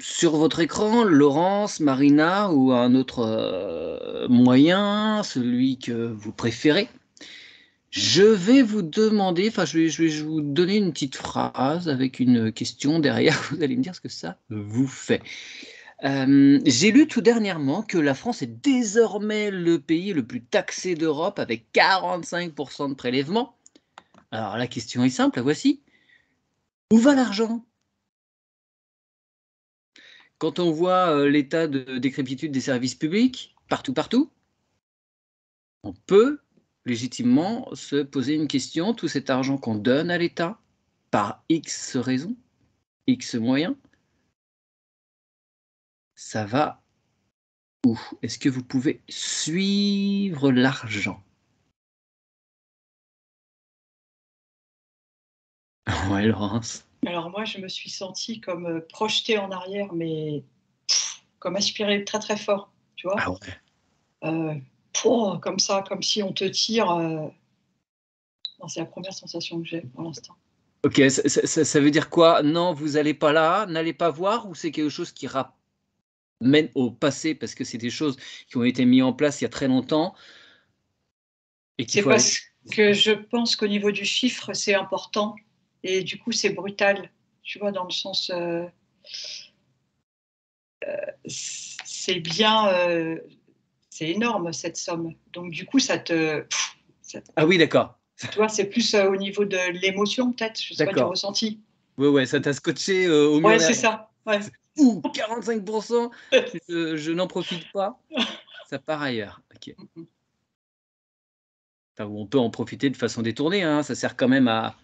sur votre écran, Laurence, Marina ou un autre moyen, celui que vous préférez. Je vais vous demander, enfin, je vais vous donner une petite phrase avec une question derrière. Vous allez me dire ce que ça vous fait. J'ai lu tout dernièrement que la France est désormais le pays le plus taxé d'Europe avec 45% de prélèvements. Alors la question est simple, la voici. Où va l'argent? Quand on voit l'état de décrépitude des services publics, partout, on peut légitimement se poser une question. Tout cet argent qu'on donne à l'État, par X raisons, X moyens, ça va où? Est-ce que vous pouvez suivre l'argent? Ouais, Laurence. Alors moi, je me suis sentie comme projetée en arrière, mais comme aspirée très très fort, tu vois. Ah ouais. Comme ça, comme si on te tire. Non, c'est la première sensation que j'ai pour l'instant. Ok, ça veut dire quoi? Non, vous n'allez pas là, n'allez pas voir, ou c'est quelque chose qui ramène au passé parce que c'est des choses qui ont été mises en place il y a très longtemps et qu'il C'est faut aller. parce que je pense qu'au niveau du chiffre, c'est important et du coup, c'est brutal, tu vois, dans le sens, c'est bien, c'est énorme cette somme. Donc du coup, Ah oui, d'accord. tu vois, c'est plus au niveau de l'émotion peut-être, je sais pas, du D'accord. ressenti. Ouais, ça t'a scotché au mur Ouais, c'est derrière. ça. Ouais. Ouh, 45%, je n'en profite pas. Ça part ailleurs. Ok. Enfin, on peut en profiter de façon détournée, hein. Ça sert quand même à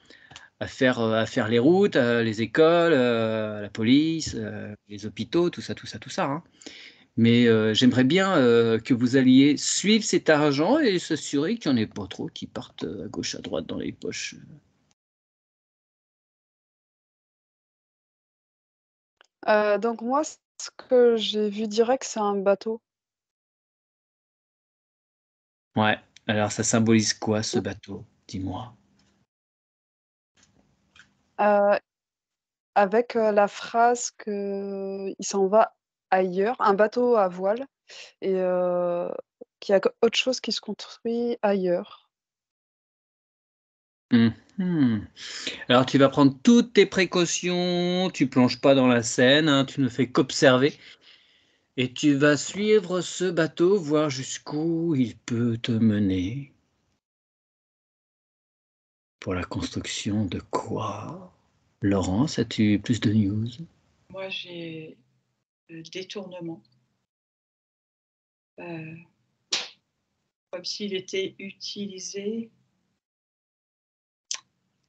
faire les routes, les écoles, la police, les hôpitaux, tout ça, hein. Mais j'aimerais bien que vous alliez suivre cet argent et s'assurer qu'il n'y en ait pas trop qui partent à gauche, à droite dans les poches. Donc moi, ce que j'ai vu direct, c'est un bateau. Ouais. Alors, ça symbolise quoi, ce bateau? Dis-moi. Euh, Avec la phrase qu'il s'en va ailleurs, un bateau à voile, et qu'il y a autre chose qui se construit ailleurs. Mhm. Alors, tu vas prendre toutes tes précautions, tu plonges pas dans la Seine, hein, tu ne fais qu'observer. Et tu vas suivre ce bateau, voir jusqu'où il peut te mener. Pour la construction de quoi? Laurence, as-tu plus de news? Moi, j'ai le détournement. Comme s'il était utilisé.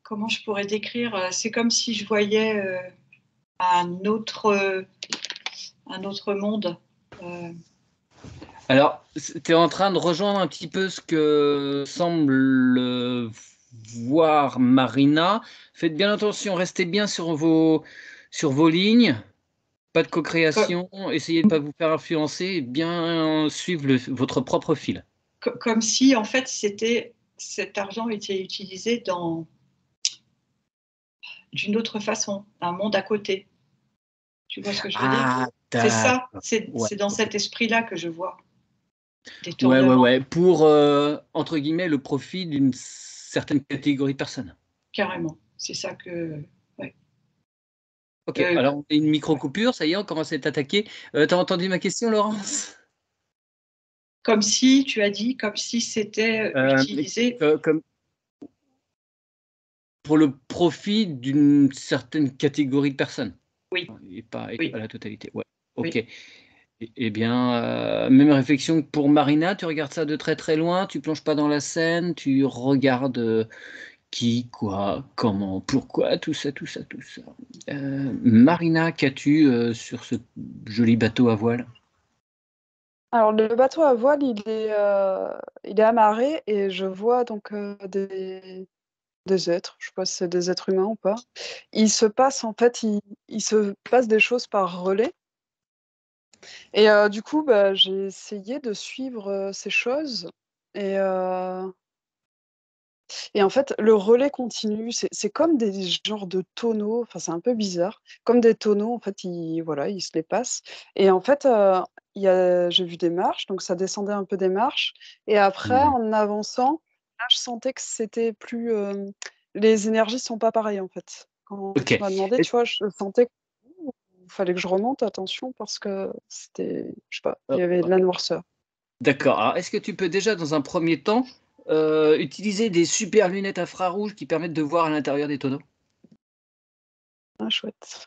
Comment je pourrais décrire? C'est comme si je voyais un autre monde. Alors, tu es en train de rejoindre un petit peu ce que semble voir Marina. Faites bien attention, restez bien sur vos lignes. Pas de Co- co-création, essayez de ne pas vous faire influencer et bien suivre votre propre fil. Comme si, en fait, cet argent était utilisé d'une autre façon, un monde à côté. Tu vois ce que je veux dire? Ah, C'est ça, d'accord. Ouais, c'est dans ok. cet esprit-là que je vois. Ouais. Détournement, Pour, entre guillemets, le profit d'une certaine catégorie de personnes. carrément. C'est ça que. Ouais. Ok, alors on a une micro-coupure, ça y est, on commence à être attaqué. T'as entendu ma question, Laurence? Comme si, tu as dit, comme si c'était utilisé. Comme pour le profit d'une certaine catégorie de personnes, Oui, et pas oui, la totalité. Ouais, ok. oui. Eh bien, même réflexion que pour Marina, tu regardes ça de très très loin, tu plonges pas dans la scène, tu regardes qui, quoi, comment, pourquoi, tout ça. Marina, qu'as-tu sur ce joli bateau à voile? Alors le bateau à voile, il est amarré et je vois donc des êtres, je sais pas si c'est des êtres humains ou pas. Il se passe des choses par relais. Et du coup, bah, j'ai essayé de suivre ces choses et Et en fait, le relais continu, c'est comme des genres de tonneaux, enfin, c'est un peu bizarre, comme des tonneaux, en fait, ils se les passent. Et en fait, j'ai vu des marches, donc ça descendait un peu des marches. Et après, Mhm. en avançant, là, je sentais que c'était plus. Les énergies sont pas pareilles, en fait. Quand Ok. tu m'as demandé, tu Est-ce- vois, je sentais qu'il fallait que je remonte, attention, parce que c'était, je sais pas, il y oh, avait de ouais. la noirceur. D'accord. Alors, est-ce que tu peux déjà, dans un premier temps, utiliser des super lunettes infrarouges qui permettent de voir à l'intérieur des tonneaux? Ah, chouette.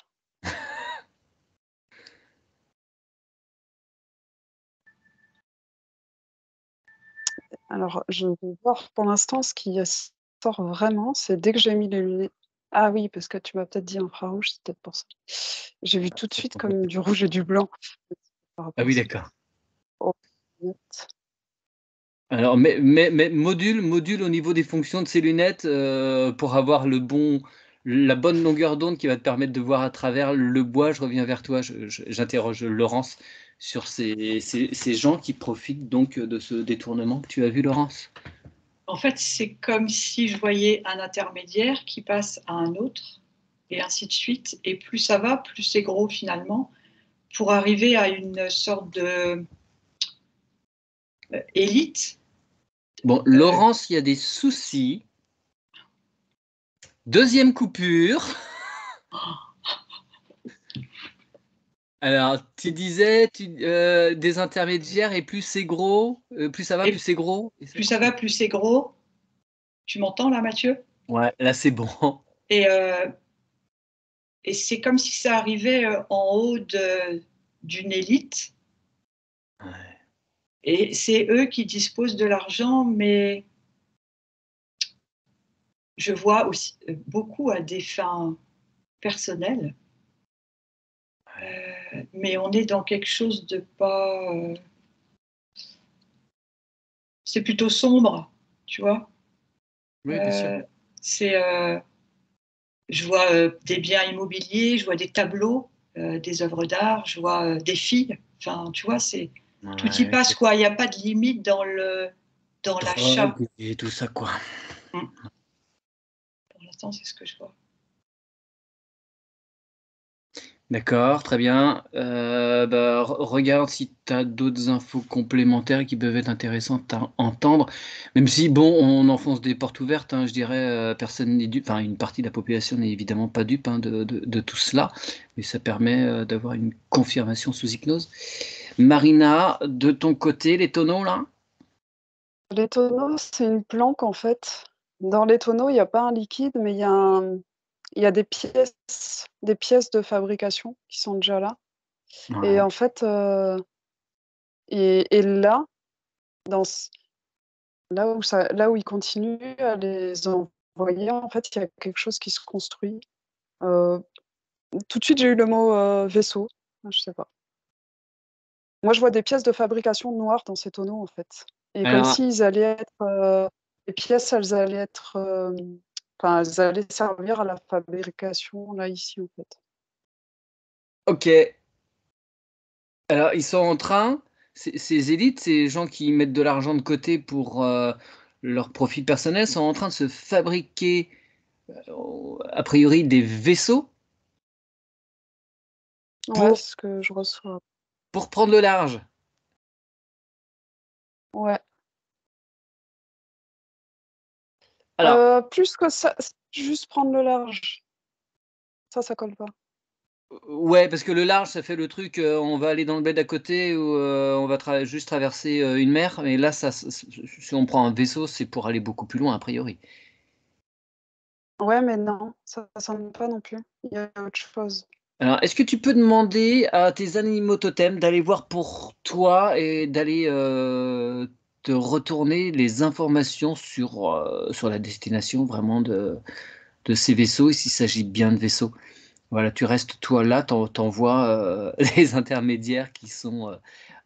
Alors, je vais voir pour l'instant ce qui sort vraiment, c'est dès que j'ai mis les lunettes. Ah oui, parce que tu m'as peut-être dit infrarouge, c'est peut-être pour ça. J'ai vu tout de suite comme du rouge et du blanc par Ah rapport à oui, ça. d'accord. Aux lunettes. Alors, mais module au niveau des fonctions de ces lunettes pour avoir la bonne longueur d'onde qui va te permettre de voir à travers le bois. Je reviens vers toi. J'interroge Laurence sur ces gens qui profitent donc de ce détournement que tu as vu, Laurence. En fait, c'est comme si je voyais un intermédiaire qui passe à un autre, et ainsi de suite. Et plus ça va, plus c'est gros finalement, pour arriver à une sorte de élite. Bon, Laurence, il y a des soucis. Deuxième coupure. Alors, tu disais des intermédiaires et plus c'est gros, plus ça va, plus Et c'est gros. Et ça plus ça va, coupe. plus c'est gros. Tu m'entends là, Mathieu? Ouais, là c'est bon. Et, euh, et c'est comme si ça arrivait en haut d'une élite. Ouais. Et c'est eux qui disposent de l'argent, mais je vois aussi beaucoup à des fins personnelles. Mais on est dans quelque chose de pas. C'est plutôt sombre, tu vois. Oui, bien sûr. Euh, c'est, je vois des biens immobiliers, je vois des tableaux, des œuvres d'art, je vois des filles. Enfin, tu vois, c'est tout y Ouais, passe quoi. Il n'y a pas de limite dans l'achat. drogue et tout ça, quoi. Pour l'instant, c'est ce que je vois. D'accord, très bien. Bah, regarde si tu as d'autres infos complémentaires qui peuvent être intéressantes à entendre. Même si, bon, on enfonce des portes ouvertes, hein, je dirais, personne n'est dupe, enfin, une partie de la population n'est évidemment pas dupe hein, de tout cela, mais ça permet d'avoir une confirmation sous hypnose. Marina, de ton côté, les tonneaux, là? Les tonneaux, c'est une planque en fait. Dans les tonneaux, il n'y a pas un liquide, mais il y a des pièces de fabrication qui sont déjà là. Et Ouais. en fait, et là, dans ce- là où il continue à les envoyer, en fait, il y a quelque chose qui se construit. Euh, Tout de suite, j'ai eu le mot vaisseau. Je sais pas. Moi, je vois des pièces de fabrication noires dans ces tonneaux, en fait. Et comme Alors, s'ils allaient être. Les pièces, elles allaient être. Enfin, elles allaient servir à la fabrication, là, ici, en fait. ok. Alors, ils sont en train, ces élites, ces gens qui mettent de l'argent de côté pour leur profit personnel, sont en train de se fabriquer, a priori, des vaisseaux Ouais, pour, c'est ce que je reçois. pour prendre le large. Ouais. Alors, Plus que ça, c'est juste prendre le large. Ça colle pas. ouais, parce que le large, ça fait le truc, on va aller dans le bled à côté ou on va juste traverser une mer. Mais là, si on prend un vaisseau, c'est pour aller beaucoup plus loin, a priori. Ouais, mais non, ça sonne pas non plus. Il y a autre chose. Alors, est-ce que tu peux demander à tes animaux totems d'aller voir pour toi et d'aller te retourner les informations sur la destination vraiment de ces vaisseaux et s'il s'agit bien de vaisseaux? Voilà, tu restes toi là, t'envoies les intermédiaires qui sont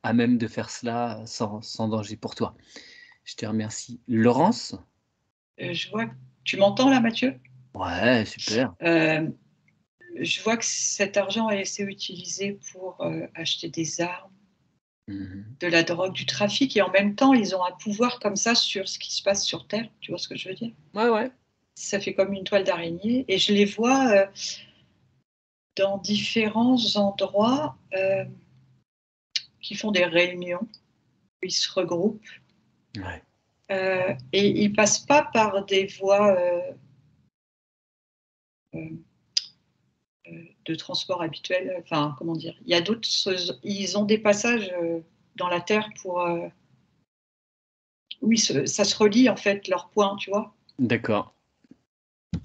à même de faire cela sans danger pour toi. Je te remercie. Laurence? Je vois. Tu m'entends là, Mathieu? Ouais, super. Euh, je vois que cet argent a été utilisé pour acheter des armes, de la drogue, du trafic, et en même temps, ils ont un pouvoir comme ça sur ce qui se passe sur Terre. Tu vois ce que je veux dire? Ouais. Ça fait comme une toile d'araignée, et je les vois dans différents endroits qui font des réunions, où ils se regroupent, Ouais. et ils passent pas par des voies de transport habituelles. Enfin, comment dire? Il y a d'autres, ils ont des passages dans la Terre pour oui, ça se relie en fait leurs points, tu vois? D'accord.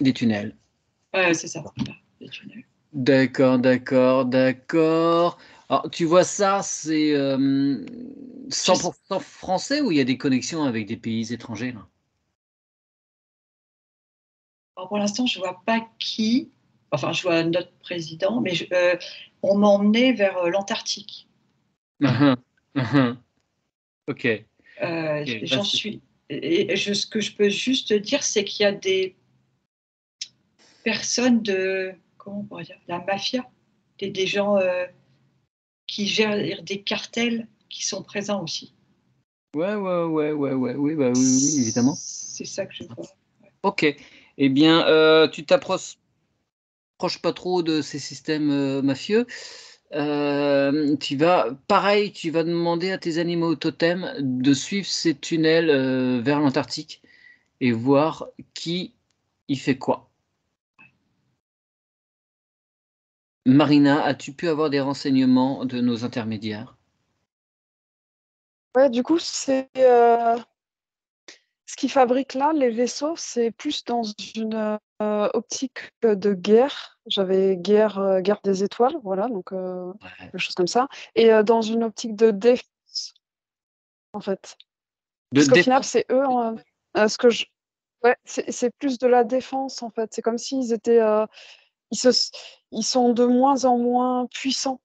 Des tunnels. C'est ça, voilà, les tunnels. D'accord. Alors, tu vois ça, c'est Je 100% français ou il y a des connexions avec des pays étrangers là? Alors pour l'instant, je vois pas qui. Enfin, je vois notre président, mais on m'a emmené vers l'Antarctique. Ok. Ok, bah, J'en suis. Et ce que je peux juste dire, c'est qu'il y a des personnes de, comment on pourrait dire, la mafia, des gens qui gèrent des cartels qui sont présents aussi. ouais, oui, bah oui, évidemment. C'est ça que je vois. Ok. Eh bien, tu t'approches pas trop de ces systèmes mafieux. Tu vas demander à tes animaux totems de suivre ces tunnels vers l'Antarctique et voir qui y fait quoi. Marina, as-tu pu avoir des renseignements de nos intermédiaires? Ouais, du coup, c'est ce qu'ils fabriquent là, les vaisseaux, c'est plus dans une optique de guerre. J'avais guerre des étoiles, voilà, donc Ouais. quelque chose comme ça. Et dans une optique de défense, en fait. De Parce qu'au final, défense? c'est eux, ce que je. Ouais, c'est plus de la défense, en fait. C'est comme s'ils étaient. Ils, se... ils sont de moins en moins puissants.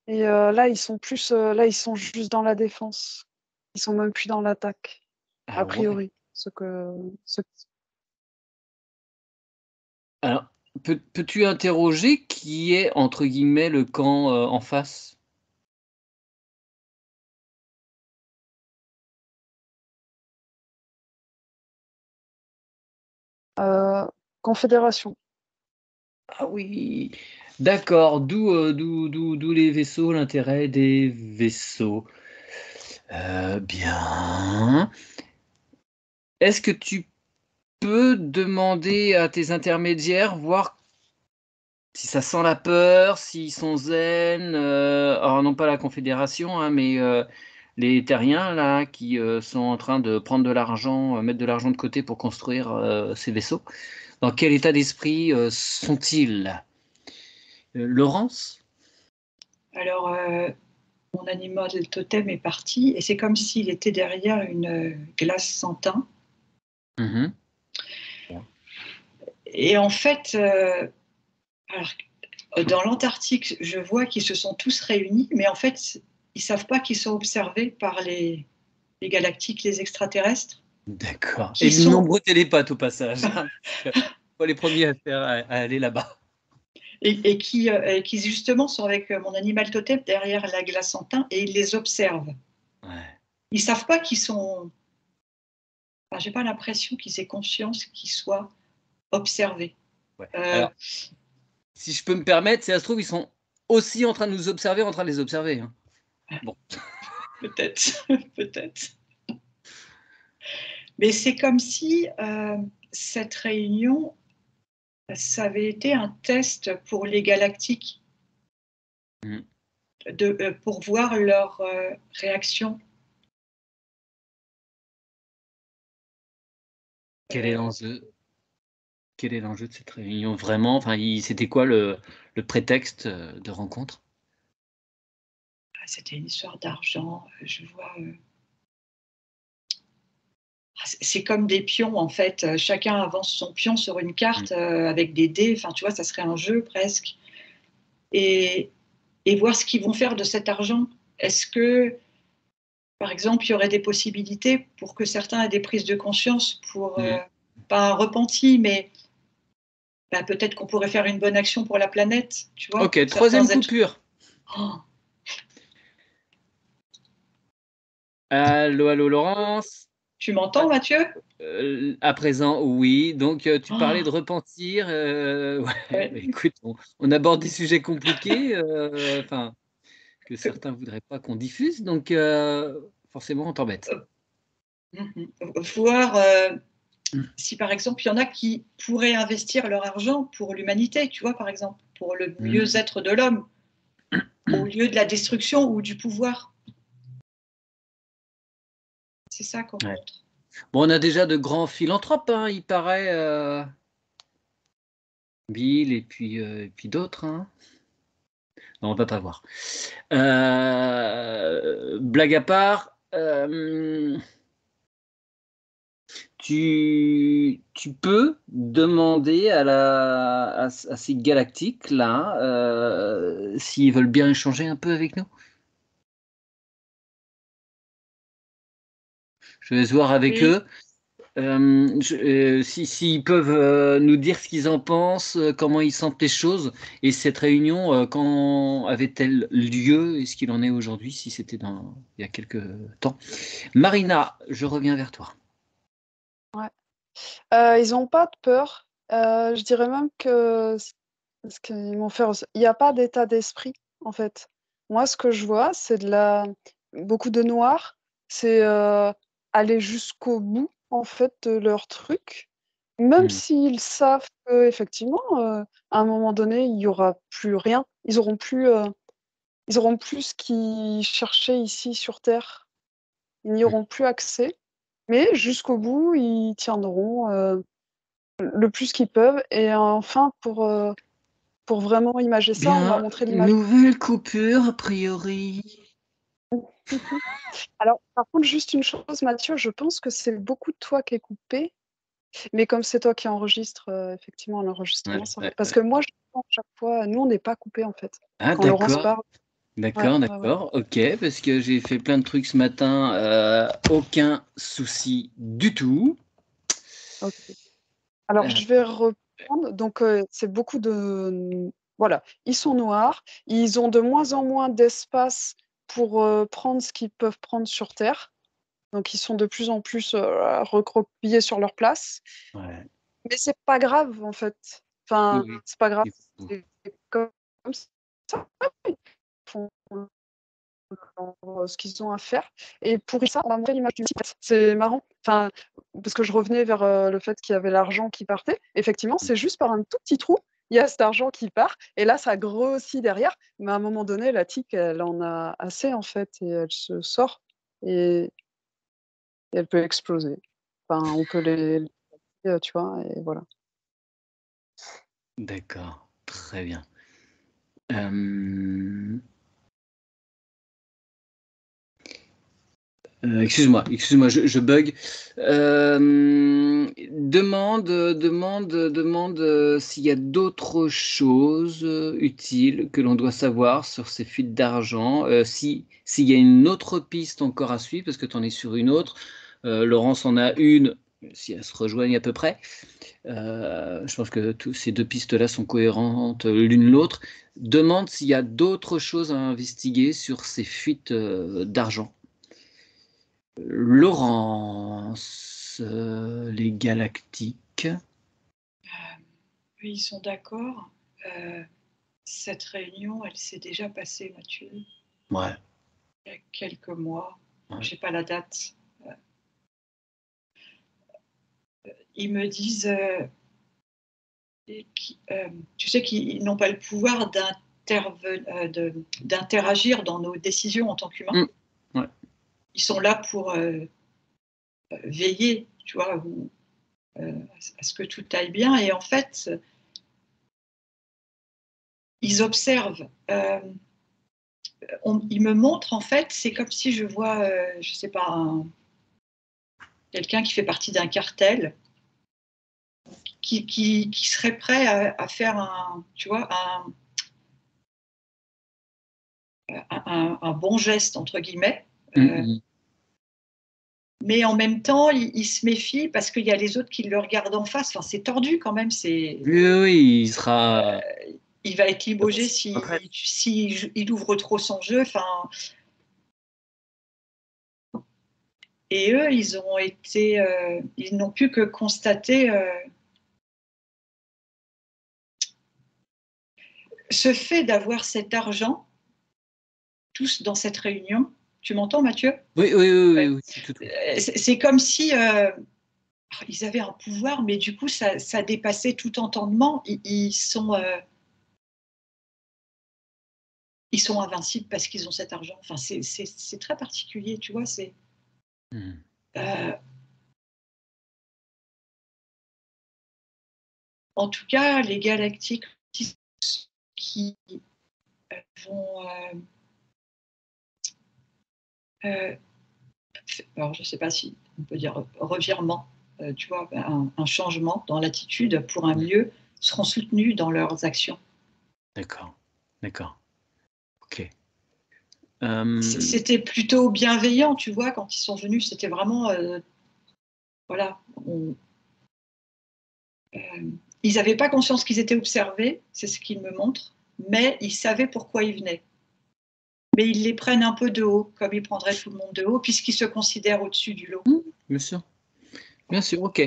Et là, ils sont plus. Là, ils sont juste dans la défense. Ils sont même plus dans l'attaque, Ah a ouais. priori. Ce... Alors, peux-tu interroger qui est, entre guillemets, le camp en face? Euh, Confédération. Ah oui, d'accord. D'où les vaisseaux, l'intérêt des vaisseaux. Bien. Est-ce que tu peux demander à tes intermédiaires, voir si ça sent la peur, s'ils sont zen, alors non pas la Confédération, hein, mais les terriens là qui sont en train de prendre de l'argent, mettre de l'argent de côté pour construire ces vaisseaux. Dans quel état d'esprit sont-ils? Laurence? Alors, mon animal totem est parti, et c'est comme s'il était derrière une glace sans teint. Mhm. Et en fait, alors, dans l'Antarctique, je vois qu'ils se sont tous réunis, mais en fait, ils ne savent pas qu'ils sont observés par les galactiques, les extraterrestres, D'accord. Et qui de sont nombreux télépathes au passage, hein, parce que pas les premiers à aller là-bas. et qui justement sont avec mon animal totem derrière la glace en teint, et ils les observent. Ouais, Ils ne savent pas qu'ils sont. Enfin, j'ai pas l'impression qu'ils aient conscience qu'ils soient observés. ouais. Euh, Alors, si je peux me permettre, si ça se trouve, ils sont aussi en train de nous observer, en train de les observer, hein. Bon. Peut-être, peut-être. Mais c'est comme si cette réunion, ça avait été un test pour les galactiques, Mm. pour voir leur réaction. Quel est Euh, l'enjeu? Quel est l'enjeu de cette réunion vraiment? Enfin, c'était quoi le prétexte de rencontre? C'était une histoire d'argent. Je vois. C'est comme des pions en fait. Chacun avance son pion sur une Mm. carte avec des dés. Enfin, tu vois, ça serait un jeu presque. Et, et voir ce qu'ils vont faire de cet argent. Est-ce que, par exemple, il y aurait des possibilités pour que certains aient des prises de conscience pour, Mm. pas un repenti, mais bah, peut-être qu'on pourrait faire une bonne action pour la planète, tu vois, Ok, certains troisième êtres. coupure. Oh, Allô, allô, Laurence. Tu m'entends, Mathieu? À présent, oui. Donc, tu parlais de Oh, repentir. Ouais, bah, ouais. écoute, on aborde des sujets compliqués, enfin, que Que- certains voudraient pas qu'on diffuse. Donc, forcément, on t'embête. Mhm. Voir si, par exemple, il y en a qui pourraient investir leur argent pour l'humanité, tu vois, par exemple, pour le Mm. mieux-être de l'homme, au lieu de la destruction ou du pouvoir. C'est ça qu'on Ouais. montre. Bon, on a déjà de grands philanthropes, hein, il paraît. Bill et puis d'autres, hein. Non, on va pas voir. Blague à part, tu peux demander à ces galactiques-là s'ils veulent bien échanger un peu avec nous. Je vais se voir avec Oui. eux. S'ils peuvent nous dire ce qu'ils en pensent, comment ils sentent les choses, et cette réunion, quand avait-elle lieu, et ce qu'il en est aujourd'hui, si c'était il y a quelques temps. Marina, je reviens vers toi. Ouais. Ils n'ont pas de peur. Je dirais même que ce qu'ils m'ont fait, il n'y a pas d'état d'esprit, en fait. Moi, ce que je vois, c'est beaucoup de noir. C'est aller jusqu'au bout, en fait, de leur truc. Même Hmm. s'ils savent qu'effectivement, à un moment donné, il n'y aura plus rien. Ils auront plus ce qu'ils cherchaient ici sur Terre. Ils n'y auront plus accès. Mais jusqu'au bout, ils tiendront le plus qu'ils peuvent. Et enfin, pour vraiment imager ça, on m'a Bien, montré l'image. nouvelle coupure, a priori. Alors, par contre, juste une chose, Mathieu, je pense que c'est beaucoup de toi qui est coupé, mais comme c'est toi qui enregistre, effectivement, Ouais, l'enregistrement, ça va. ouais, Parce ouais. que moi, je pense chaque fois, nous, on n'est pas coupé, en fait. Ah, Quand Laurence d'accord, parle, ouais, d'accord, ouais, ouais. d'accord. Ok, parce que j'ai fait plein de trucs ce matin. Aucun souci du tout. Ok. Alors, Euh, je vais reprendre. Donc, c'est beaucoup de... Voilà, ils sont noirs, ils ont de moins en moins d'espace pour prendre ce qu'ils peuvent prendre sur Terre. Donc, ils sont de plus en plus recroquevillés sur leur place. ouais. Mais c'est pas grave, en fait. Oui, Enfin, oui. c'est pas grave. Il faut- C'est comme ça. Ils font ce qu'ils ont à faire. Et pour ça, on va montrer l'image du site. C'est marrant. Enfin, parce que je revenais vers le fait qu'il y avait l'argent qui partait. Effectivement, c'est juste par un tout petit trou. Il y a cet argent qui part. Et là, ça grossit derrière. Mais à un moment donné, la tique, elle en a assez, en fait. Et elle se sort. Et elle peut exploser. Enfin, on peut tu vois, et voilà. D'accord, très bien. Euh, excuse-moi, je bug. Demande s'il y a d'autres choses utiles que l'on doit savoir sur ces fuites d'argent. S'il y a une autre piste encore à suivre, parce que tu en es sur une autre. Laurence en a une, si elles se rejoignent à peu près. Je pense que ces deux pistes-là sont cohérentes l'une l'autre. Demande s'il y a d'autres choses à investiguer sur ces fuites d'argent. Laurence, les galactiques. Oui, ils sont d'accord. Euh, cette réunion, elle s'est déjà passée, Mathieu, Ouais, il y a quelques mois. ouais. J'ai pas la date. Ils me disent, tu sais, qu'ils n'ont pas le pouvoir d'interagir dans nos décisions en tant qu'humains. Mm, ouais. Ils sont là pour veiller, tu vois, à ce que tout aille bien. Et en fait, ils observent. Ils me montrent, en fait, c'est comme si je vois, je sais pas, quelqu'un qui fait partie d'un cartel, qui serait prêt à faire tu vois, un bon geste, entre guillemets. Mm, mm. Mais en même temps, il se méfie parce qu'il y a les autres qui le regardent en face. Enfin, c'est tordu quand même. Oui, oui, oui, il sera. Il va être limogé Après, si il ouvre trop son jeu. Enfin, Et eux, ils n'ont pu que constater ce fait d'avoir cet argent, tous dans cette réunion. Tu m'entends, Mathieu? Oui, Ouais. tout. C'est comme si ils avaient un pouvoir, mais du coup, ça dépassait tout entendement. Ils sont invincibles parce qu'ils ont cet argent. Enfin, c'est très particulier, tu vois. En tout cas, les galactiques qui vont... alors, je ne sais pas si on peut dire revirement, tu vois, un changement dans l'attitude pour un mieux, seront soutenus dans leurs actions. D'accord. Ok. C'était plutôt bienveillant, tu vois, quand ils sont venus, c'était vraiment... voilà. Ils n'avaient pas conscience qu'ils étaient observés, c'est ce qu'ils me montrent, mais ils savaient pourquoi ils venaient. Mais ils les prennent un peu de haut, comme ils prendraient tout le monde de haut, puisqu'ils se considèrent au-dessus du lot. Bien sûr, ok.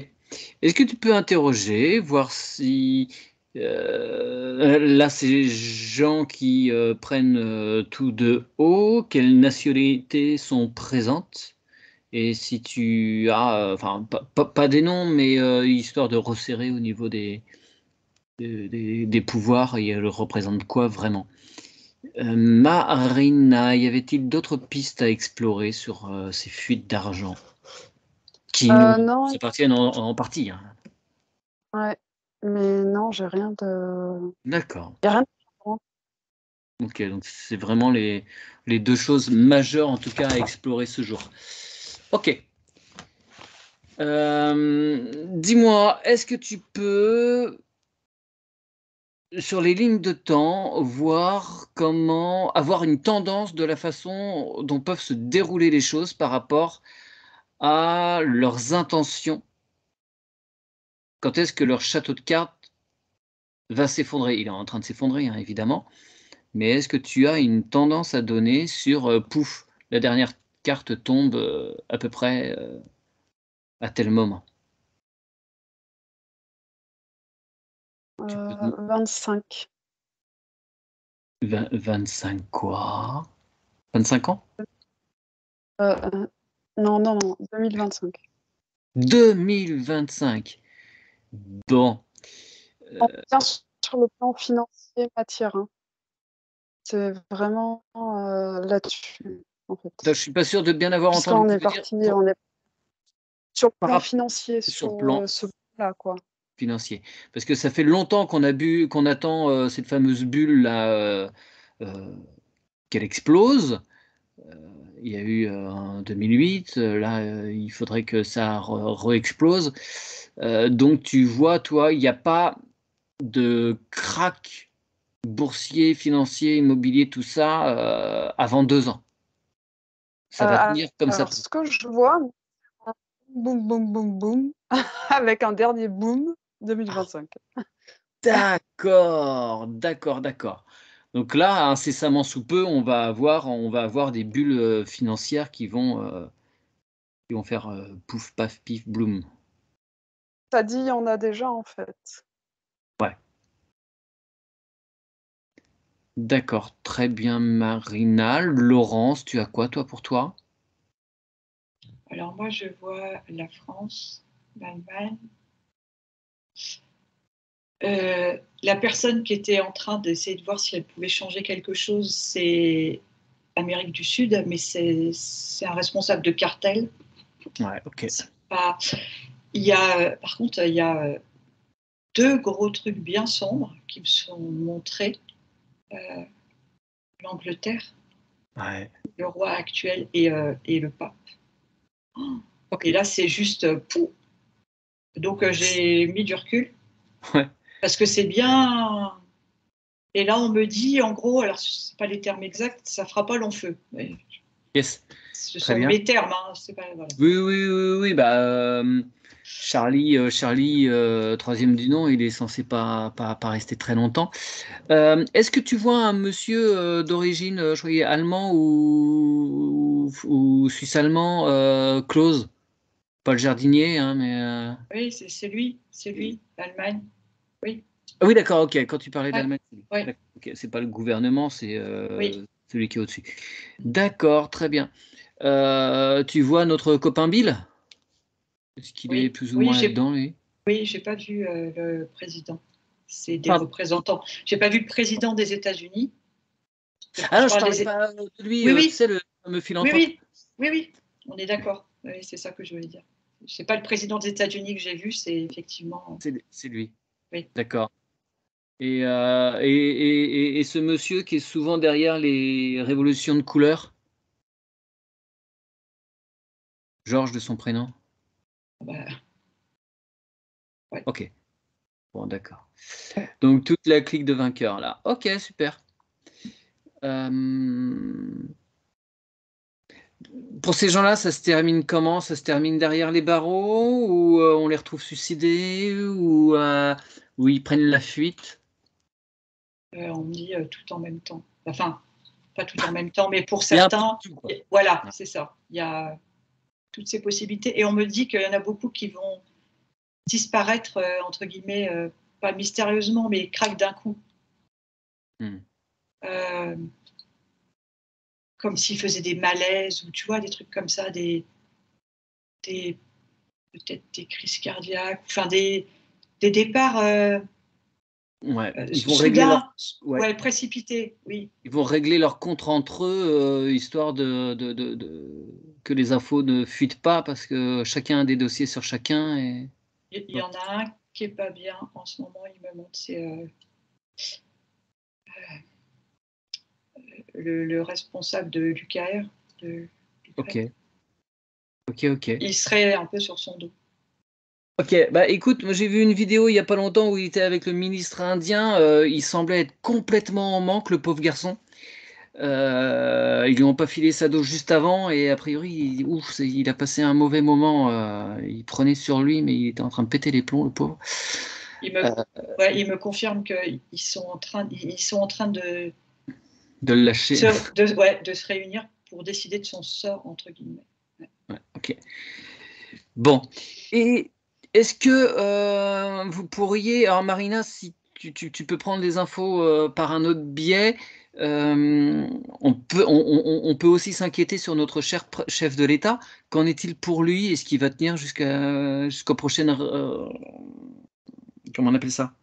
Est-ce que tu peux interroger, voir si là, ces gens qui prennent tout de haut, quelles nationalités sont présentes? Et si tu as, enfin, pas des noms, mais histoire de resserrer au niveau des pouvoirs, et elle représente quoi vraiment? Marina, y avait-il d'autres pistes à explorer sur ces fuites d'argent qui nous Non, appartiennent en partie, hein? ouais, mais non, j'ai rien de. D'accord. Y a rien de différent. Ok, donc c'est vraiment les deux choses majeures en tout cas à explorer ce jour. Ok. Dis-moi, est-ce que tu peux, sur les lignes de temps, voir comment avoir une tendance de la façon dont peuvent se dérouler les choses par rapport à leurs intentions? Quand est-ce que leur château de cartes va s'effondrer? Il est en train de s'effondrer, hein, évidemment. Mais est-ce que tu as une tendance à donner sur, pouf, la dernière carte tombe, à peu près, à tel moment? Tu peux don 25. 25 quoi? 25 ans? Non, non, non, 2025. 2025. Bon, On revient sur le plan financier matière, hein. C'est vraiment, là-dessus, en je fait. suis pas sûr de bien avoir Puisqu'on entendu. Tu est veux dire parti, on est sur le par plan rap financier, sur le sur, plan ce plan-là, quoi. financier? Parce que ça fait longtemps qu'on attend, cette fameuse bulle là, qu'elle explose. Il y a eu en 2008, là il faudrait que ça re-explose. Donc tu vois, toi, il n'y a pas de crack boursier, financier, immobilier, tout ça avant 2 ans. Ça va tenir comme ça. Alors ce que je vois, boum, boum, boum, boum, avec un dernier boom, 2025. D'accord. Donc là, incessamment sous peu, on va avoir des bulles financières qui vont faire pouf, paf, pif, bloum. Tu as dit: «Il y en a déjà», en fait. Ouais. D'accord, très bien, Marina. Laurence, tu as quoi, toi, pour toi? Alors moi, je vois la France, l'Allemagne. La personne qui était en train d'essayer de voir si elle pouvait changer quelque chose, c'est Amérique du Sud, mais c'est un responsable de cartel. Ouais, ok. Pas... par contre, il y a 2 gros trucs bien sombres qui me sont montrés. L'Angleterre, Ouais. le roi actuel et le pape. Ok. Et là, c'est juste pouf. Donc, j'ai mis du recul Ouais. parce que c'est bien. Et là, on me dit, en gros, alors ce n'est pas les termes exacts, ça ne fera pas long feu. Mais Yes. ce Très sont bien. mes termes, hein, c'est pas, voilà. Oui. Bah, Charlie, troisième du nom, il est censé pas rester très longtemps. Est-ce que tu vois un monsieur d'origine, je croyais allemand ou suisse-allemand, Klose. Pas le jardinier, hein, mais... Oui, c'est lui, l'Allemagne. Oui. Ah oui, d'accord, ok. Quand tu parlais Ouais. d'Allemagne, Ouais. okay. C'est pas le gouvernement, c'est Oui. celui qui est au-dessus. D'accord, très bien. Tu vois notre copain Bill? Est-ce qu'il est Oui. plus ou Oui, moins là-dedans, lui? Oui, j'ai pas vu le président. C'est des Pardon. représentants. J'ai pas vu le président des États-Unis. Ah non, Je je parle parlais des... pas de lui, Oui, tu oui, sais, le fameux oui, philanthrope. oui, oui, oui. On est d'accord. Oui, c'est ça que je voulais dire. C'est pas le président des États-Unis que j'ai vu, c'est effectivement. C'est lui. Oui. D'accord. Et ce monsieur qui est souvent derrière les révolutions de couleur, Georges de son prénom. Bah, ouais. Ok. Bon, d'accord. Donc toute la clique de vainqueurs là. Ok, super. Pour ces gens-là, ça se termine comment? Ça se termine derrière les barreaux ou on les retrouve suicidés ou ils prennent la fuite? On me dit tout en même temps. Enfin, pas tout en même temps, mais pour Il y a un peu certains, de tout, quoi. voilà, c'est ça. Il y a toutes ces possibilités. Et on me dit qu'il y en a beaucoup qui vont disparaître, entre guillemets, pas mystérieusement, mais craquent d'un coup. Hmm. Comme s'ils faisaient des malaises ou tu vois, des trucs comme ça, peut-être des crises cardiaques, enfin des départs Ouais. Ils vont régler soudains, ouais. précipités, oui. Ils vont régler leur compte entre eux, histoire que les infos ne fuitent pas parce que chacun a des dossiers sur chacun. Il y en a un qui est pas bien en ce moment, il me montre, c'est le responsable de l'UKR. Ok. Ok. Il serait un peu sur son dos. Ok, bah écoute, moi j'ai vu une vidéo il y a pas longtemps où il était avec le ministre indien, il semblait être complètement en manque, le pauvre garçon. Ils lui ont pas filé sa dose juste avant et a priori, il a passé un mauvais moment. Il prenait sur lui, mais il était en train de péter les plombs, le pauvre. Il me confirme qu'ils sont en train, De le lâcher. de se réunir pour décider de son sort, entre guillemets. Ouais, ok. Bon. Et est-ce que vous pourriez, alors Marina, si tu peux prendre des infos par un autre biais, on peut aussi s'inquiéter sur notre cher chef de l'État. Qu'en est-il pour lui? Est-ce qu'il va tenir jusqu'aux prochaines, comment on appelle ça?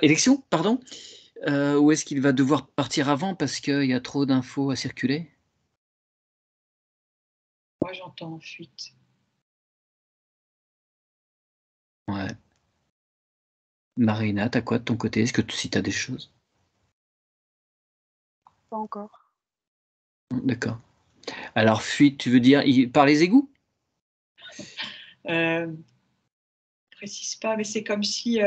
Élections, pardon? Ou est-ce qu'il va devoir partir avant parce qu'il y a trop d'infos à circuler? Moi, j'entends en fuite. Ouais. Marina, t'as quoi de ton côté? Est-ce que si t'as des choses? Pas encore. D'accord. Alors, fuite, tu veux dire par les égouts? Précise pas, mais c'est comme si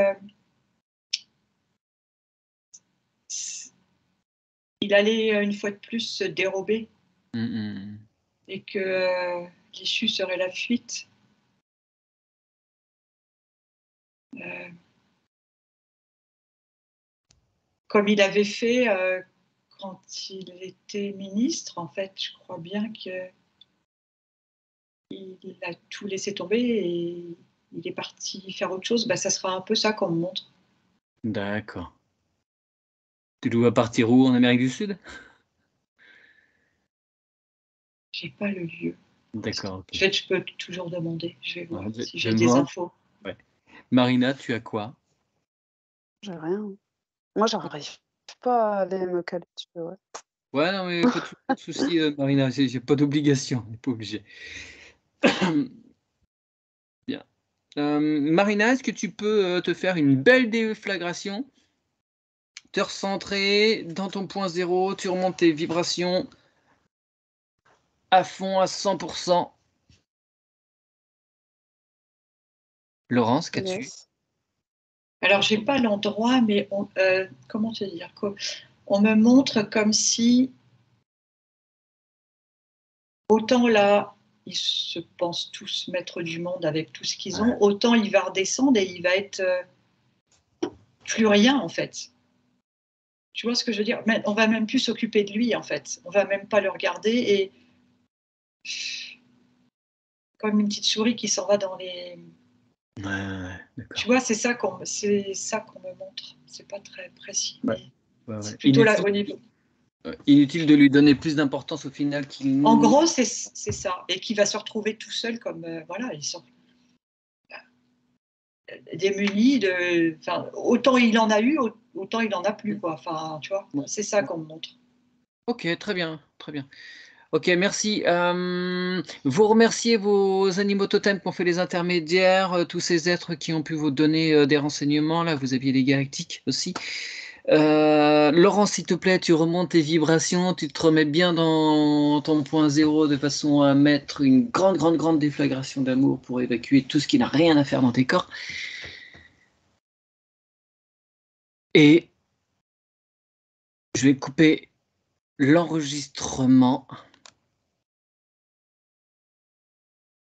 il allait une fois de plus se dérober et que l'issue serait la fuite. Comme il avait fait quand il était ministre, en fait, je crois bien qu'il a tout laissé tomber et il est parti faire autre chose. Bah, ça sera un peu ça qu'on me montre. D'accord. Tu le vois partir où? En Amérique du Sud? J'ai pas le lieu. D'accord, ok. Je peux toujours demander. Je vais voir Ouais, si j'ai des demande. infos. Ouais. Marina, tu as quoi? J'ai rien. Moi, j'arrive pas à aller me caler dessus, ouais. Ouais, non, mais pas de souci, Marina, j'ai pas d'obligation, on n'est pas obligé. Bien. Marina, est-ce que tu peux te faire une belle déflagration, te recentrer dans ton point zéro, tu remontes tes vibrations à fond, à 100%. Laurence, qu'as-tu? Yes. Alors, j'ai pas l'endroit, mais comment te dire quoi? On me montre comme si, autant là, ils se pensent tous maîtres du monde avec tout ce qu'ils ont, autant il va redescendre et il va être plus rien, en fait. Tu vois ce que je veux dire? On va même plus s'occuper de lui, en fait. On va même pas le regarder et comme une petite souris qui s'en va dans les... Ouais, d'accord. Tu vois, c'est ça qu'on me montre. C'est pas très précis. Ouais. Mais Ouais. c'est plutôt là au Inutile, niveau. inutile de lui donner plus d'importance au final qu'il... En gros, c'est ça. Et qui va se retrouver tout seul comme... voilà, ils sont démunis de... Enfin, autant il en a eu, autant il en a plus, quoi. Enfin, tu vois, Ouais. c'est ça qu'on me montre. Ok, très bien, très bien. Ok, merci. Vous remerciez vos animaux totems qui ont fait les intermédiaires, tous ces êtres qui ont pu vous donner des renseignements. Là, vous aviez les galactiques aussi. Laurent, s'il te plaît, tu remontes tes vibrations, tu te remets bien dans ton point zéro de façon à mettre une grande, grande, grande déflagration d'amour pour évacuer tout ce qui n'a rien à faire dans tes corps. Et je vais couper l'enregistrement.